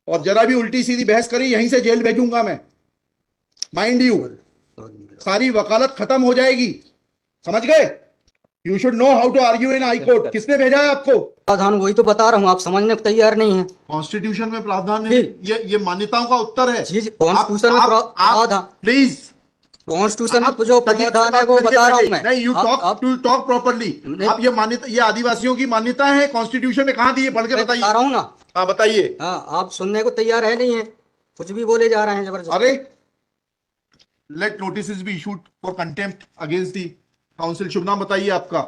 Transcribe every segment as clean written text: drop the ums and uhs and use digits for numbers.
और जरा भी उल्टी सीधी बहस करी यहीं से जेल भेजूंगा मैं, माइंड यू। सारी वकालत खत्म हो जाएगी, समझ गए? You should know how to argue in high court. किसने भेजा है आपको? प्रावधान वही तो बता रहा हूँ, आप समझने को तैयार नहीं है। कॉन्स्टिट्यूशन में प्रावधान है, ये मान्यताओं का उत्तर है। जी कॉन्स्टिट्यूशन में प्रावधान, प्लीज कॉन्स्टिट्यूशन में जो प्रावधान है वो बता रहा हूँ मैं। नहीं, यू टॉक प्रॉपर्ली। आप ये मान्यता, ये आदिवासियों की मान्यता है, कॉन्स्टिट्यूशन में कहाँ दी है? पढ़ के बताइए। बता रहा हूँ ना। हाँ बताइए। हाँ, आप सुनने को तैयार है नहीं है, कुछ भी बोले जा रहे हैं जबरदस्त। अरे let notice be issued for contempt against the council. शुभ नाम बताइए आपका।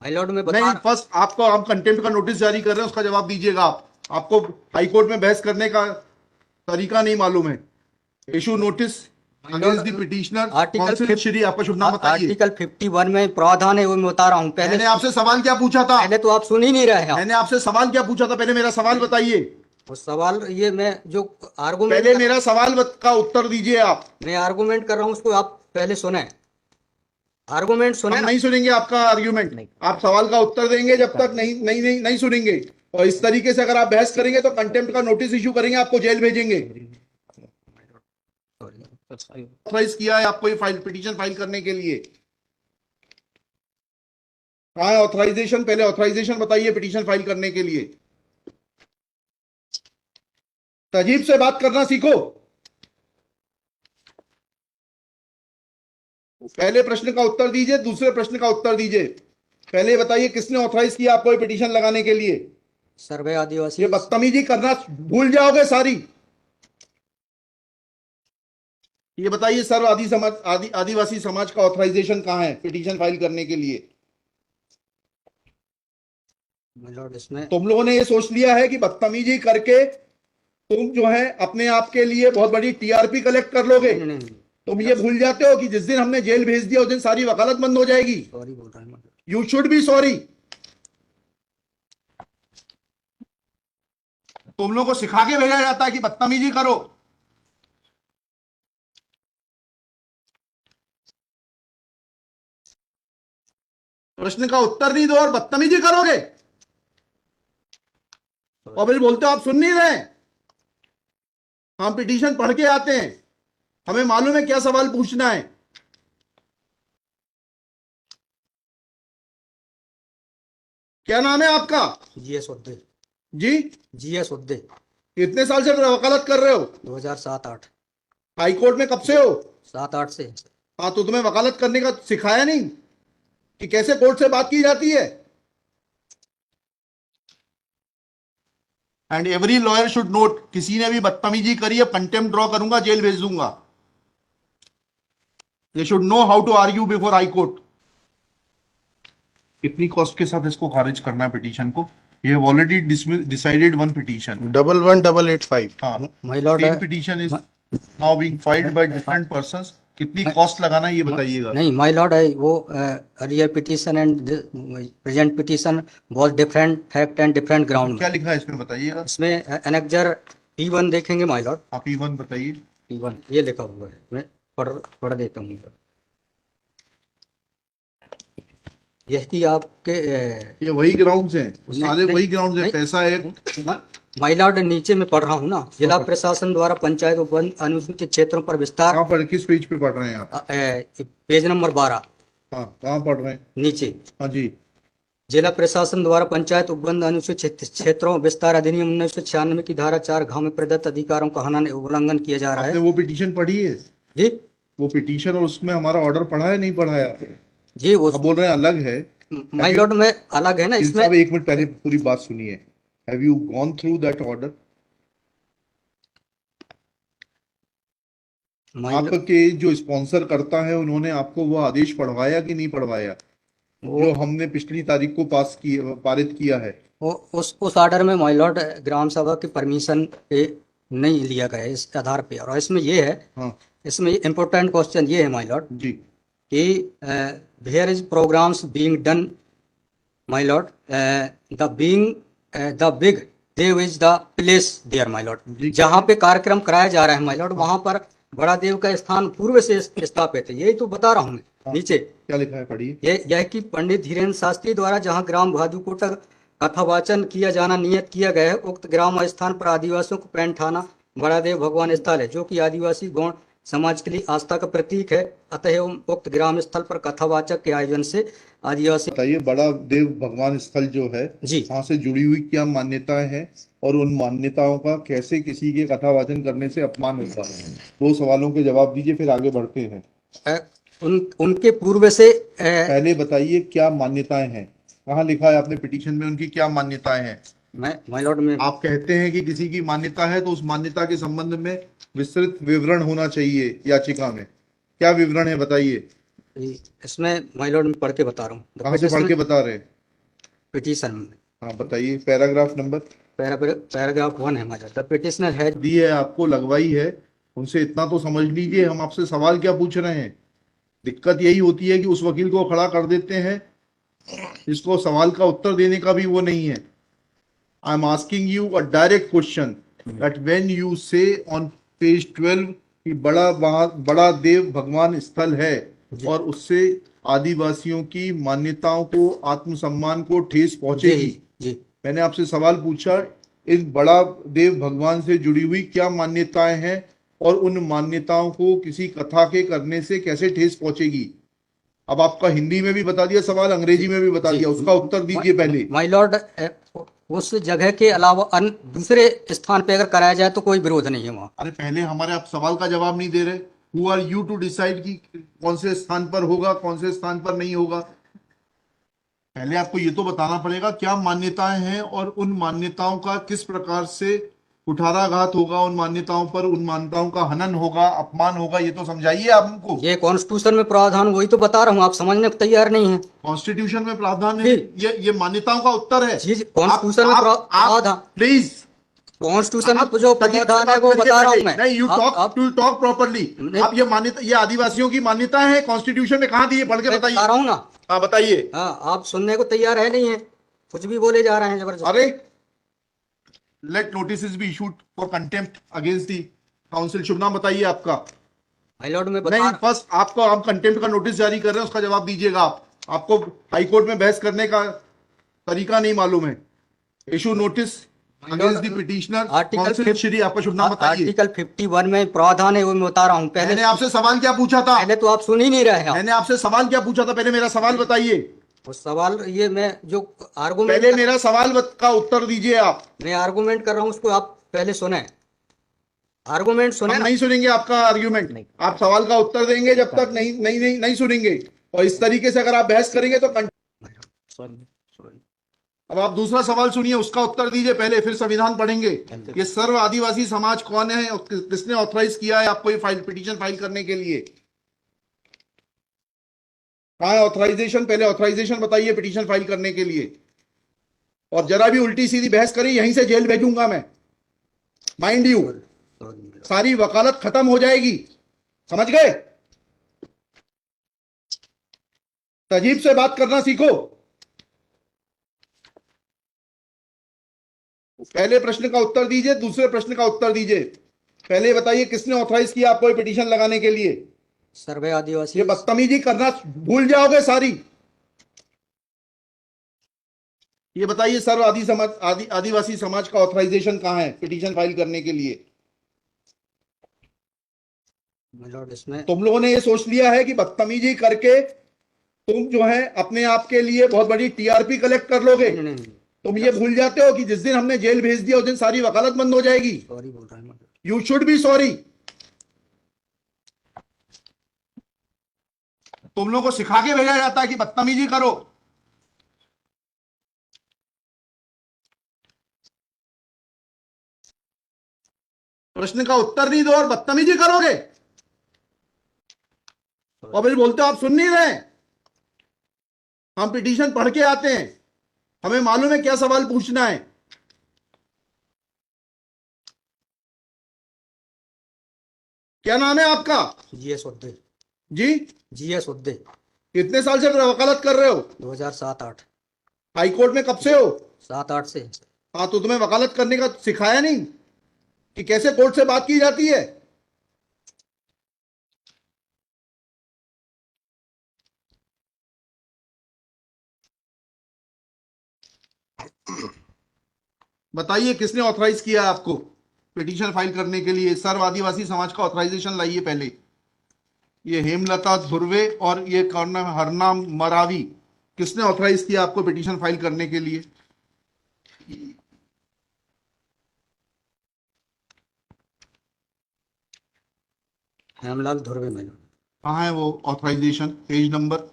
हाई लॉर्ड में नहीं, फर्स्ट आपको, आप कंटेम्प्ट का नोटिस जारी कर रहे हैं, उसका जवाब दीजिएगा आप। आपको हाई कोर्ट में बहस करने का तरीका नहीं मालूम है। Issue notice against the petitioner council. Shri, आपका शुभ नाम बताइए। आर्टिकल 51 में प्रावधान है वो मैं बता रहा हूँ। पहले मैंने आपसे सवाल क्या पूछा था? पहले तो आप सुन ही नहीं रहे हैं। मैंने आपसे सवाल क्या पूछा था? पहले मेरा सवाल बताइए। वो सवाल ये मैं जो आर्गुमेंट, पहले मेरा सवाल का उत्तर दीजिए आप। मैं आर्गुमेंट कर रहा हूँ उसको आप पहले सुने, आर्गुमेंट सुने। हम नहीं सुनेंगे आपका आर्ग्यूमेंट, आप सवाल का उत्तर देंगे जब तक नहीं सुनेंगे। और इस तरीके से अगर आप बहस करेंगे तो कंटेम्प्ट का नोटिस इशू करेंगे, आपको जेल भेजेंगे। ऑथराइज किया है आपको ये फाइल, पिटीशन फाइल करने के लिए? कहाँ है ऑथराइजेशन? पहले ऑथराइजेशन बताइए पिटीशन फाइल करने के लिए। तजीब से बात करना सीखो। पहले प्रश्न का उत्तर दीजिए, दूसरे प्रश्न का उत्तर दीजिए। पहले बताइए किसने ऑथराइज किया आपको ये पिटीशन लगाने के लिए? सर्वे आदिवासी। ये बदतमीजी करना भूल जाओगे सारी। ये बताइए सर्व आदिवासी समाज का ऑथराइजेशन कहाँ है पिटीशन फाइल करने के लिए? इसमें तुम लोगों ने ये सोच लिया है कि बदतमीजी करके तुम जो है अपने आप के लिए बहुत बड़ी टीआरपी कलेक्ट कर लोगे। तुम ये भूल जाते हो कि जिस दिन हमने जेल भेज दिया उस दिन सारी वकालत बंद हो जाएगी। सॉरी बोल रहा हूं। You should be sorry. तुम लोगों को सिखा के भेजा जाता है कि बदतमीजी करो। प्रश्न का उत्तर नहीं दो और बदतमीजी करोगे, और फिर बोलते हो आप सुन नहीं रहे। हम पिटीशन पढ़ के आते हैं, हमें मालूम है क्या सवाल पूछना है। क्या नाम है आपका? जीएस उद्दे। जी, जीएस उद्दे। कितने साल से वकालत कर रहे हो? 2007-8। हाई कोर्ट में कब से हो? 7-8 से। हाँ, तो तुम्हें वकालत करने का सिखाया नहीं कि कैसे कोर्ट से बात की जाती है? And every lawyer should note, किसी ने भी बदतमीजी करी है कंटेम्प्ट ड्रॉ करूंगा, जेल भेज दूंगा। They should know how to argue before high court. कितनी कॉस्ट के साथ इसको खारिज करना है पिटीशन को? ये have already decided one petition 11185। हाँ, my lord, same petition is now being filed by different persons. कितनी कॉस्ट लगाना है ये बताइएगा। नहीं माय लॉर्ड है वो earlier petition and present petition बहुत different fact and different ground. क्या लिखा है इसमें बताइएगा। इसमें एनेक्जर P1 देखेंगे माय लॉर्ड। आप P1 बताइए। P1 ये लिखा हुआ है, मैं पढ़ देता हूँ। यही आपके ये वही ग्राउंड्स हैं, सारे वही ग्राउंड्स हैं। पैसा है माय लॉर्ड, नीचे में पढ़ रहा हूँ ना, जिला प्रशासन द्वारा पंचायत उपवन अनुसूचित क्षेत्रों पर विस्तार। कहाँ पर, किस पेज पे पढ़ रहे हैं आप? Page number 12। हाँ, कहाँ पढ़ रहे हैं? नीचे। हाँ जी। जिला प्रशासन द्वारा पंचायत उपबंध अनुसूचित क्षेत्रों विस्तार अधिनियम 1996 की धारा 4 घ में प्रदत्त अधिकारों का उल्लंघन किया जा रहा है। आपने वो पिटीशन पढ़ी है? जी, वो पिटीशन और उसमें हमारा ऑर्डर पढ़ा है नहीं पढ़ाया? जी वो आप बोल रहे हैं अलग है। माय लॉर्ड में अलग है ना इसमें। एक मिनट पहले पूरी बात सुनिए। Have you gone through that order? आपके जो स्पॉन्सर करता है उन्होंने आपको वो आदेश पढ़वाया कि नहीं पढ़वाया जो हमने पिछली तारीख को पारित किया है? वो उस ऑर्डर में माय लॉर्ड ग्राम सभा की परमिशन पे नहीं लिया गया है इस आधार पे। और इसमें ये है, हाँ, इसमें इम्पोर्टेंट क्वेश्चन ये है माय लॉर्ड जी, कि where is programs being done my lord, the big Dev is the place there my lord. जहाँ पे कार्यक्रम कराया जा रहा है माय लॉर्ड, वहां पर बड़ा देव का स्थान पूर्व से स्थापित है। यही तो बता रहा हूँ मैं। नीचे क्या लिखा है पढ़िए। यह कि पंडित धीरेन्द्र शास्त्री द्वारा जहाँ ग्राम भादुकोटा कथावाचन किया जाना नियत किया गया है। उक्त ग्राम स्थान पर आदिवासियों को पैंठाना बड़ादेव भगवान स्थल है, जो कि आदिवासी गौड़ समाज के लिए आस्था का प्रतीक है। अतः उक्त ग्राम स्थल पर कथावाचक के आयोजन से आदिवासी। बताइए, बड़ा देव भगवान स्थल जो है, जी, वहां से जुड़ी हुई क्या मान्यताएं हैं और उन मान्यताओं का कैसे किसी के कथावाचन करने से अपमान होता है? दो सवालों के जवाब दीजिए, फिर आगे बढ़ते हैं। उनके पूर्व से पहले बताइए क्या मान्यताएं हैं, कहाँ लिखा है आपने पिटीशन में उनकी क्या मान्यताएं हैं? माय लॉर्ड में आप कहते हैं कि किसी की मान्यता है तो उस मान्यता के संबंध में विस्तृत विवरण होना चाहिए याचिका में। क्या विवरण है बताइए। इसमें माय लॉर्ड में पढ़ के बता रहा हूँ। कहाँ से पढ़ के बता रहे हैं? पिटीशन में हाँ बताइए, पैराग्राफ नंबर। पैराग्राफ 1 है my lord. The petitioner has the है आपको, लगवाई है, उनसे इतना तो समझ लीजिए हम आपसे सवाल क्या पूछ रहे हैं। दिक्कत यही होती है कि उस वकील को खड़ा कर देते हैं जिसको सवाल का उत्तर देने का भी वो नहीं है। I am asking you a direct question that when you से ऑन पेज 12 कि बड़ा देव भगवान स्थल है और उससे आदिवासियों की मान्यताओं को, आत्मसम्मान को ठेस पहुंचेगी। जी मैंने आपसे सवाल पूछा, इन बड़ा देव भगवान से जुड़ी हुई क्या मान्यताएं हैं और उन मान्यताओं को किसी कथा के करने से कैसे ठेस पहुंचेगी। अब आपका हिंदी में भी बता दिया सवाल, अंग्रेजी में भी बता दिया, उसका उत्तर दीजिए पहले। माय लॉर्ड, उस जगह के अलावा अन्य दूसरे स्थान पे अगर कराया जाए तो कोई विरोध नहीं है वहां। अरे पहले हमारे आप सवाल का जवाब नहीं दे रहे। Who are you to decide कि कौन से स्थान पर होगा, कौन से स्थान पर नहीं होगा। पहले आपको ये तो बताना पड़ेगा क्या मान्यताएं हैं और उन मान्यताओं का किस प्रकार से कुठाराघात होगा, उन मान्यताओं पर, उन मान्यताओं का हनन होगा, अपमान होगा, ये तो समझाइए आप हमको। ये कॉन्स्टिट्यूशन में प्रावधान, वही तो बता रहा हूँ, आप समझने को तैयार नहीं है। कॉन्स्टिट्यूशन में प्रावधान है, ये मान्यताओं का उत्तर है। जी, कॉन्स्टिट्यूशन में प्रावधान, प्लीज, कॉन्स्टिट्यूशन में जो प्रावधान है वो बता रहा हूँ मैं। नहीं, यू टॉक प्रॉपर्ली। आप ये मान्यता, ये आदिवासियों की मान्यता है, कॉन्स्टिट्यूशन में कहाँ दी है, पढ़ के बताइए। बता रहा हूँ ना। हाँ बताइए। हाँ, आप सुनने को तैयार है नहीं है, कुछ भी बोले जा रहे हैं जबरदस्त। अरे, let notice be issued for contempt against the council. शुभ नाम बताइए आपका। माय लॉर्ड में नहीं, फर्स्ट आपको हम कंटेम्प्ट का नोटिस जारी कर रहे हैं, उसका जवाब दीजिएगा आप। आपको हाईकोर्ट में बहस करने का तरीका नहीं मालूम है। Issue notice against the petitioner council Shri. आपका शुभ नाम बताइए। आर्टिकल 51 में प्रावधान है, वो मैं बता रहा हूँ। मैंने आपसे सवाल क्या पूछा था? पहले तो आप सुन ही नहीं रहे हैं। मैंने आपसे सवाल क्या पूछा था, पहले मेरा सवाल बताइए। वो सवाल, ये मैं जो आर्गुमेंट, पहले मेरा सवाल का उत्तर दीजिए आप। मैं आर्गुमेंट कर रहा हूँ, उसको आप पहले सुने। आर्गुमेंट सुने हम ना। नहीं सुनेंगे आपका आर्ग्यूमेंट। आप सवाल का उत्तर देंगे जब तक नहीं सुनेंगे। और इस तरीके से अगर आप बहस करेंगे तो अब आप दूसरा सवाल सुनिए, उसका उत्तर दीजिए पहले, फिर संविधान पढ़ेंगे। ये सर्व आदिवासी समाज कौन है और किसने ऑथराइज किया है आपको ये पिटीशन फाइल करने के लिए? कहाँ है ऑथराइजेशन? पहले ऑथराइजेशन बताइए पिटीशन फाइल करने के लिए। और जरा भी उल्टी सीधी बहस करी, यहीं से जेल भेजूंगा मैं, माइंड यू। सारी वकालत खत्म हो जाएगी, समझ गए? तजीब से बात करना सीखो। पहले प्रश्न का उत्तर दीजिए, दूसरे प्रश्न का उत्तर दीजिए। पहले बताइए किसने ऑथराइज किया आपको पिटीशन लगाने के लिए? सर्वे आदिवासी। ये बदतमीजी करना भूल जाओगे सारी। ये बताइए सर्व आदिवासी समाज का ऑथराइजेशन कहाँ है पिटीशन फाइल करने के लिए? इसमें तुम लोगों ने ये सोच लिया है कि बदतमीजी करके तुम जो है अपने आप के लिए बहुत बड़ी टीआरपी कलेक्ट कर लोगे। नहीं, तुम ये भूल जाते हो कि जिस दिन हमने जेल भेज दिया उस दिन सारी वकालत बंद हो जाएगी। सॉरी बोल रहा है। You should be sorry. तुम लोगों को सिखा के भेजा जाता है कि बदतमीजी करो। प्रश्न का उत्तर नहीं दो और बदतमीजी करोगे और फिर बोलते हो आप सुन नहीं रहे। हम पिटीशन पढ़ के आते हैं, हमें मालूम है क्या सवाल पूछना है। क्या नाम है आपका? जीएस उद्दे। जी, जीएस उद्दे। कितने साल से वकालत कर रहे हो? 2007-8। हाई कोर्ट में कब से हो? 7-8 से। हाँ, तो तुम्हें वकालत करने का सिखाया नहीं कि कैसे कोर्ट से बात की जाती है? बताइए किसने ऑथराइज किया आपको पिटीशन फाइल करने के लिए? सर्व आदिवासी समाज का ऑथराइजेशन लाइए पहले। ये हेमलता धुर्वे और ये कौन नाम, हरनाम मरावी, किसने ऑथराइज किया आपको पिटीशन फाइल करने के लिए? हेमलाल धुर्वे मैडम। कहाँ है वो ऑथराइजेशन? Page number?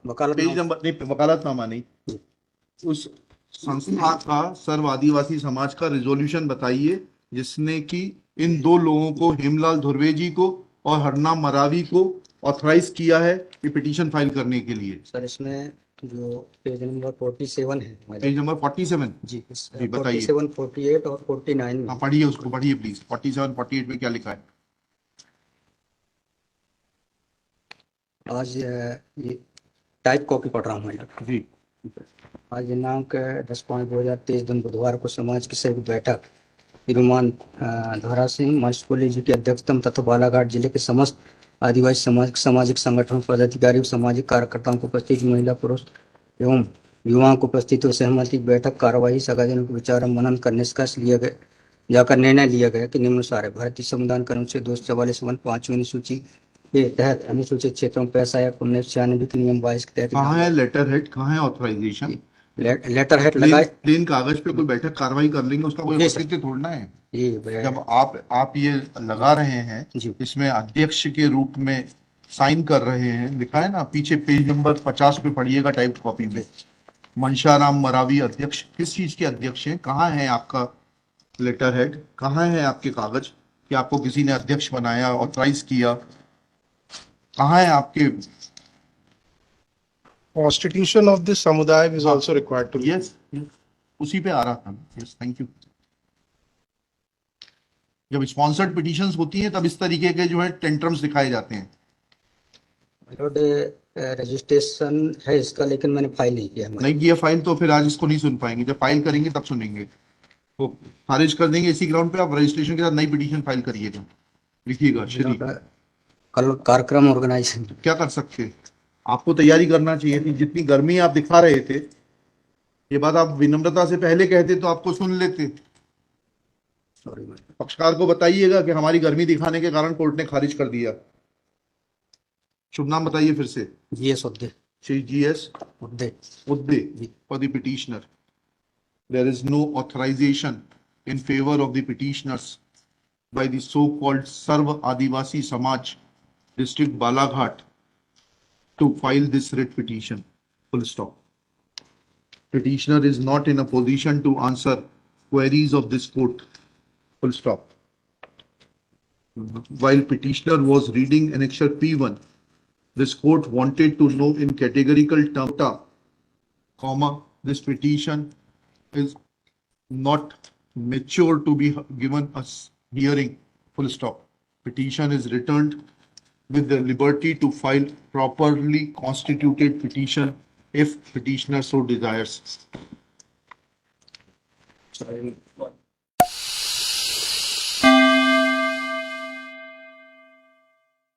वकालत पेज नंबर नहीं, वकालतनामा नहीं, उस संस्था का सर्व आदिवासी समाज का रिजोल्यूशन बताइए जिसने कि इन दो लोगों को, हेमलाल धुर्वे जी को और हरनाम मरावी को, ऑथराइज किया है ये पिटीशन फाइल करने के लिए। सर इसमें जो पेज नंबर 47 है मैडम। Page number 47? जी जी बताइए। 47, 48 और 49 में। हाँ पढ़िए, उसको पढ़िए प्लीज। 47, 48 में क्या लिखा है? आज ये टाइप कॉपी पढ़ रहा हूँ मैडम। जी। आज दिनांक 10/5/2023 दिन बुधवार को समाज की संयुक्त बैठक तिरुमान धारा सिंह मास्कोली जी की अध्यक्षता में तथा बालाघाट जिले के समस्त आदिवासी सामाजिक संगठनों पदाधिकारियों सामाजिक कार्यकर्ताओं को उपस्थित महिला पुरुष एवं युवाओं को उपस्थित हो सहमति बैठक कार्यवाही सगाजनों को विचार मनन कर निष्कर्ष लिया गया जाकर निर्णय लिया गया कि निम्नानुसार है। भारतीय संविधान के अनुच्छेद 244 पांचवी अनुसूची के तहत अनुसूचित क्षेत्रों में पैसा एक्ट 1996 के नियम 22 के तहत कहाँ है लेटर हेड, कहाँ है ऑथराइजेशन? लेटर हेड लगाए। प्लेन कागज पे कोई बैठक कार्रवाई कर लेंगे, उसका कोई जी सर। औचित्य थोड़ना है। जी जब आप ये लगा रहे हैं, जी। इसमें अध्यक्ष के रूप में साइन कर रहे हैं, लिखा है ना पीछे, पेज नंबर 50 पे पढ़िएगा टाइप कॉपी में। मनशाराम मरावी अध्यक्ष, किस चीज के अध्यक्ष हैं? कहाँ है आपका लेटर हेड? कहाँ है आपके कागज कि आपको किसी ने अध्यक्ष बनाया, ऑथराइज किया? कहाँ है आपके? Constitution of this samudaya is also required to. Yes, उसी पे आ रहा था। Yes, thank you. जब स्पॉन्सर्ड पिटीशंस होती हैं तब इस तरीके के जो है टेंट्रम्स दिखाए जाते हैं। रजिस्ट्रेशन है इसका, लेकिन मैंने फाइल नहीं किया। नहीं किया फाइल तो फिर आज इसको नहीं सुन पाएंगे, जब फाइल करेंगे तब सुनेंगे। तो खारिज कर देंगे इसी ग्राउंड पे। आप रजिस्ट्रेशन के साथ नई पिटीशन फाइल करिएगा, लिखिएगा श्री। कल कार्यक्रम ऑर्गेनाइजेशन क्या कर सकते हैं? आपको तैयारी करना चाहिए थी। जितनी गर्मी आप दिखा रहे थे, ये बात आप विनम्रता से पहले कहते तो आपको सुन लेते। सॉरी। पक्षकार को बताइएगा कि हमारी गर्मी दिखाने के कारण कोर्ट ने खारिज कर दिया। शुभ नाम बताइए फिर से। GS Udde. Shri GS Udde. Udde for the petitioner. There is no authorization in favor of the petitioners by the so-called Sarva Adivasi Samaj, District Balaghat, to file this writ petition. Full stop. Petitioner is not in a position to answer queries of this court. Full stop. While petitioner was reading annexure P1, this court wanted to know in categorical terms, comma, this petition is not mature to be given a hearing, full stop. Petition is returned with the liberty to file properly constituted petition if petitioner so desires. Sorry.